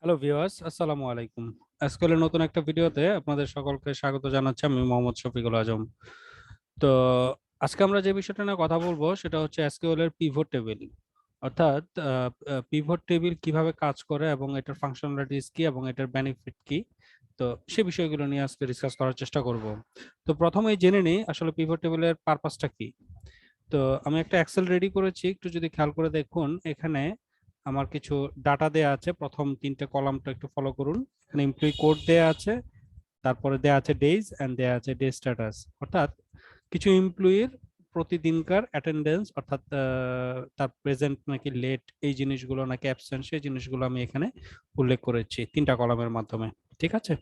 Hello viewers, আসসালামু আলাইকুম। SQL নতুন একটা ভিডিওতে আপনাদের সকলকে স্বাগত জানাচ্ছি। আমি মোহাম্মদ শফিকুল আজম। তো আজকে আমরা যে বিষয়টা নিয়ে কথা বলবো সেটা হচ্ছে এসকিউএল এর পিভট টেবিল, অর্থাৎ পিভট টেবিল কিভাবে কাজ করে এবং এটার ফাংশনালিটিস কি এবং এটার বেনিফিট কি। তো সে বিষয়গুলো নিয়ে আজকে ডিসকাস করার চেষ্টা করব। তো প্রথমেই জেনে নিই আসলে পিভট টেবিলের পারপাসটা কি। তো আমি একটা এক্সেল রেডি করেছি, একটু যদি খেয়াল করে দেখুন এখানে আমার কিছু ডাটা দেয়া আছে। প্রথম তিনটে কলামটা একটু ফলো করুন। এখানে এমপ্লয়ি কোড দেয়া আছে, তারপরে দেয়া আছে ডেজ এন্ড দেয়া আছে ডে স্ট্যাটাস, অর্থাৎ কিছু এমপ্লয়ির প্রতিদিনকার অ্যাটেন্ডেন্স, অর্থাৎ তার প্রেজেন্ট নাকি লেট, এই জিনিসগুলো নাকি অ্যাবসেন্ট, সেই জিনিসগুলো আমি এখানে উল্লেখ করেছি তিনটা কলামের মাধ্যমে। ঠিক আছে।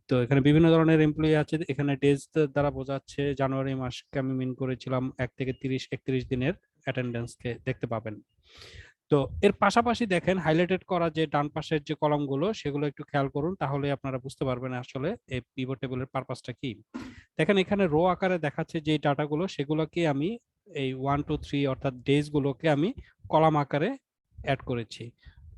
তো এখানে বিভিন্ন ধরনের এমপ্লয়ি আছে। এখানে ডেজ দ্বারা বোঝাচ্ছে জানুয়ারি মাসকে আমি মিন করেছিলাম 1 থেকে 30 31 দিনের অ্যাটেন্ডেন্সকে দেখতে পাবেন। তো এর পাশাপাশি দেখেন হাইলাইটেড করা যে ডান পাশের যে কলামগুলো সেগুলো একটু খেয়াল করুন, তাহলে আপনারা বুঝতে পারবেন আসলে এই পিভট টেবিলের পারপাসটা কি। দেখেন এখানে রো আকারে দেখাচ্ছে যে ডাটাগুলো, সেগুলোকে আমি এই 1 2 3 অর্থাৎ ডেজ গুলোকে আমি কলাম আকারে অ্যাড করেছি।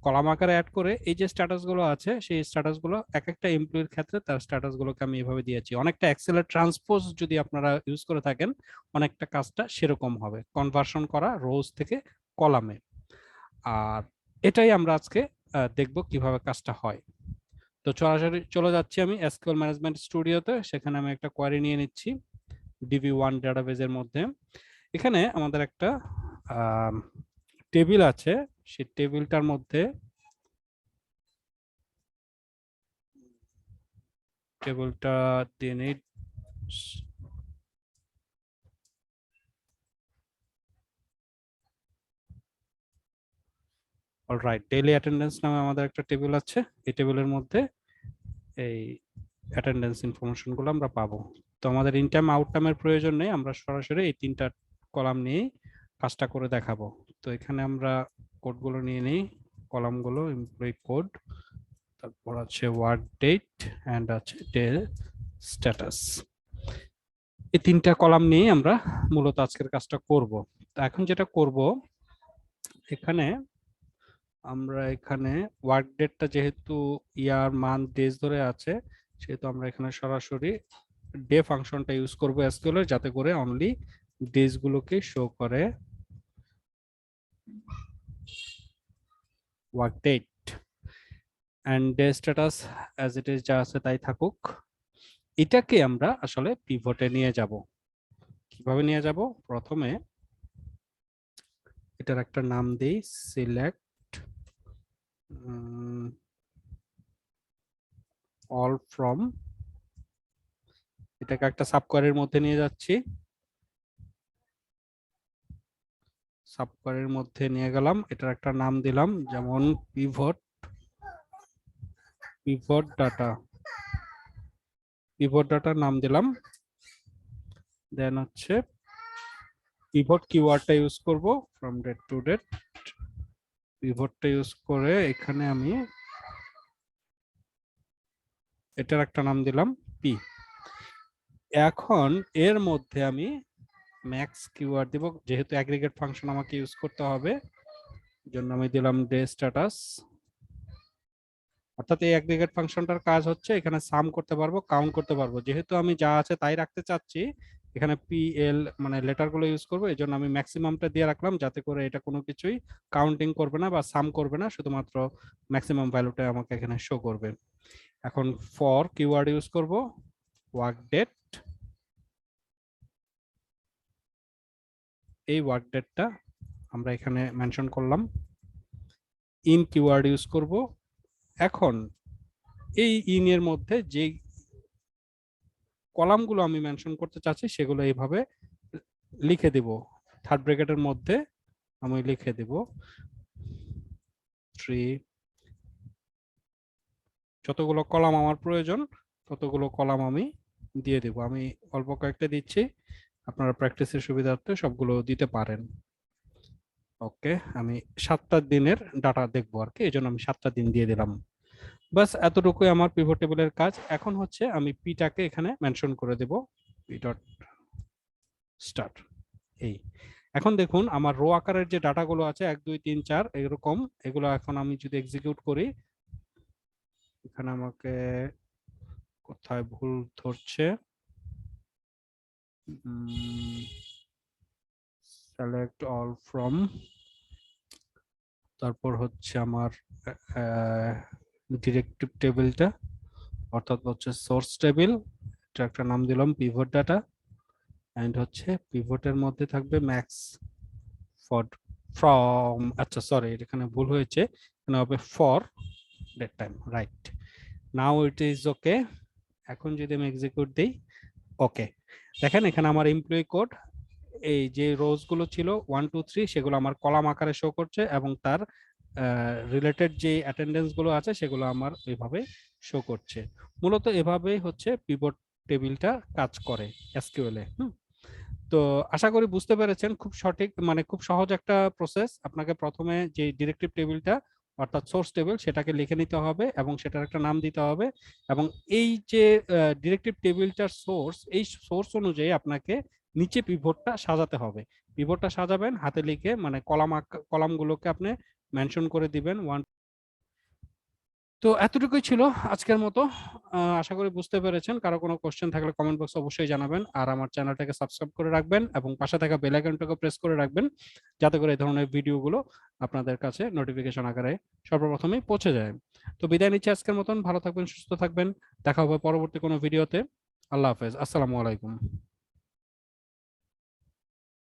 কলাম আকারে অ্যাড করে এই যে স্ট্যাটাস গুলো আছে সেই স্ট্যাটাস গুলো এক একটা এমপ্লয়ির ক্ষেত্রে তার স্ট্যাটাস গুলোকে আমি এভাবে দিয়েছি। অনেকটা এক্সেলের ট্রান্সপোজ যদি আপনারা ইউজ করে থাকেন, অনেকটা কাজটা সেরকম হবে, কনভার্সন করা রোজ থেকে কলামে। আর এটাই আমরা আজকে দেখব কিভাবে কাজটা হয়। তো সরাসরি চলে যাচ্ছি আমি এসকিউএল ম্যানেজমেন্ট স্টুডিওতে। সেখানে আমি একটা কোয়ারি নিয়ে নিচ্ছি ডিবি1 ডাটাবেজের মধ্যে। এখানে আমাদের একটা টেবিল আছে, সেই টেবিলটার মধ্যে টেবিলটা দিয়ে নিই। অলরাইট, ডেইলি অ্যাটেন্ডেন্স নামে আমাদের একটা টেবিল আছে। এই টেবিলের মধ্যে এই অ্যাটেন্ডেন্স ইনফরমেশন গুলো আমরা পাবো। তো আমাদের ইন টাইম আউট টাইমের প্রয়োজন নেই, আমরা সরাসরি এই তিনটা কলাম নিয়ে কাজটা করে দেখাবো। তো এখানে আমরা কোডগুলো নিয়ে নিই, কলামগুলো এমপ্লয়ি কোড, তারপর আছে ওয়ার্ক ডেট এন্ড আছে ডে স্ট্যাটাস। এই তিনটা কলাম নিয়ে আমরা মূলত আজকের কাজটা করব। তো এখন যেটা করব, এখানে আমরা এখানে ওয়ার্ক ডেটটা যেহেতু ইয়ার মান্থ ডেজ ধরে আছে, সেহেতু আমরা এখানে সরাসরি ডে ফাংশনটা ইউজ করব এসকিউএল এর, যাতে করে অনলি ডেজ গুলোকে শো করে work date and day status as it is যা আছে তাই থাকুক। এটাকে আমরা আসলে পিভটে নিয়ে যাব। কিভাবে নিয়ে যাব? প্রথমে এটার একটা নাম দেই, সিলেক্ট অল ফ্রম। এটাকে একটা সাবকোয়ারির মধ্যে নিয়ে যাচ্ছি। সাবকোয়ারির মধ্যে নিয়ে গেলাম, এটার একটা নাম দিলাম, যেমন পিভট পিভট ডাটা। পিভট ডাটার নাম দিলাম। দেন হচ্ছে পিভট কিওয়ার্ডটা ইউজ করব, ফ্রম ডেট টু ডেট। পিভটটা ইউজ করে এখানে আমি এটার একটা নাম দিলাম পি। এখন এর মধ্যে আমি ম্যাক্স কিওয়ার্ড দিব, যেহেতু অ্যাগ্রিগেট ফাংশন আমাকে ইউজ করতে হবে, জন্য আমি দিলাম ডে স্ট্যাটাস। অর্থাৎ এই অ্যাগ্রিগেট ফাংশনটার কাজ হচ্ছে এখানে সাম করতে পারবো, কাউন্ট করতে পারবো। যেহেতু আমি যা আছে তাই রাখতে চাচ্ছি, এখানে পিএল মানে লেটার গুলো ইউজ করবো, এই জন্য আমি ম্যাক্সিমামটা দিয়ে রাখলাম, যাতে করে এটা কোনো কিছুই কাউন্টিং করবে না বা সাম করবে না, শুধুমাত্র ম্যাক্সিমাম ভ্যালুটা আমাকে এখানে শো করবে। এখন ফর কিওয়ার্ড ইউজ করব, ওয়ার্ক ডেট। এই ওয়ার্ক ডেটটা আমরা এখানে মেনশন করলাম। ইন কিওয়ার্ড ইউজ করব। এখন এই ইন এর মধ্যে যে কলামগুলো আমি মেনশন করতে চাচ্ছি সেগুলো এইভাবে লিখে দিব। থার্ড ব্র্যাকেটের মধ্যে আমি লিখে দিব 3। যতগুলো কলাম আমার প্রয়োজন ততগুলো কলাম আমি দিয়ে দেব। আমি অল্প কয়েকটা দিচ্ছি, আপনারা প্র্যাকটিসের সুবিধার্থে সবগুলো দিতে পারেন। ওকে, আমি 7টা দিনের ডাটা দেখবো আর কি, এই জন্য আমি 7টা দিন দিয়ে দিলাম। বাস এতটুকুই আমার পিভট টেবিলের কাজ। এখন হচ্ছে আমি পিটাকে এখানে মেনশন করে দেব, পি ডট স্টার্ট। এই এখন দেখুন আমার রো আকারের যে ডাটাগুলো আছে 1 2 3 4 এরকম, এগুলো এখন আমি যদি এক্সিকিউট করি এখানে আমাকে কোথায় ভুল ধরছে, সিলেক্ট অল ফ্রম, তারপর হচ্ছে আমার ডিরেক্টিভ টেবিলটা, অর্থাৎ হচ্ছে সোর্স টেবিল, এটা একটা নাম দিলাম পিভট ডাটা, এন্ড হচ্ছে পিভটের মধ্যে থাকবে ম্যাক্স ফর ফ্রম, আচ্ছা সরি এখানে ভুল হয়েছে, এখানে হবে for date time, right. Now it is okay. এখন যদি আমি এক্সিকিউট দিই, ওকে, দেখেন এখানে আমার এমপ্লয়ি কোড, এই যে রোজ গুলো ছিল 1 2 3 সেগুলো আমার কলাম আকারে শো করছে, এবং তার রিলেটেড যে অ্যাটেন্ডেন্স গুলো আছে সেগুলো আমার এইভাবে শো করছে। মূলত এভাবেই হচ্ছে পিভট টেবিলটা কাজ করে এসকিউএল এ। তো আশা করি বুঝতে পেরেছেন, খুব সঠিক মানে খুব সহজ একটা প্রসেস। আপনাকে প্রথমে যে ডিরেক্টিভ টেবিলটা অর্থাৎ সোর্স টেবিল সেটাকে লিখে নিতে হবে এবং সেটার একটা নাম দিতে হবে, এবং এই যে ডিরেক্টিভ টেবিলটার সোর্স, এই সোর্স অনুযায়ী আপনাকে নিচে পিভটটা সাজাতে হবে। পিভটটা সাজাবেন হাতে লিখে, মানে কলামগুলোকে আপনি মেনশন করে দিবেন ওয়ান। তো এতটুকুই ছিল আজকের মতো। আশা করি বুঝতে পেরেছেন। কারো কোনো কোশ্চেন থাকলে কমেন্ট বক্সে অবশ্যই জানাবেন, আর আমার চ্যানেলটাকে সাবস্ক্রাইব করে রাখবেন এবং পাশে থাকা বেল আইকনটাকে প্রেস করে রাখবেন, যাতে করে এই ধরনের ভিডিওগুলো আপনাদের কাছে নোটিফিকেশন আকারে সর্বপ্রথমেই পৌঁছে যায়। তো বিদায় নিচ্ছি আজকের মতন, ভালো থাকবেন, সুস্থ থাকবেন, দেখা হবে পরবর্তী কোনো ভিডিওতে। আল্লাহ হাফেজ, আসসালামু আলাইকুম।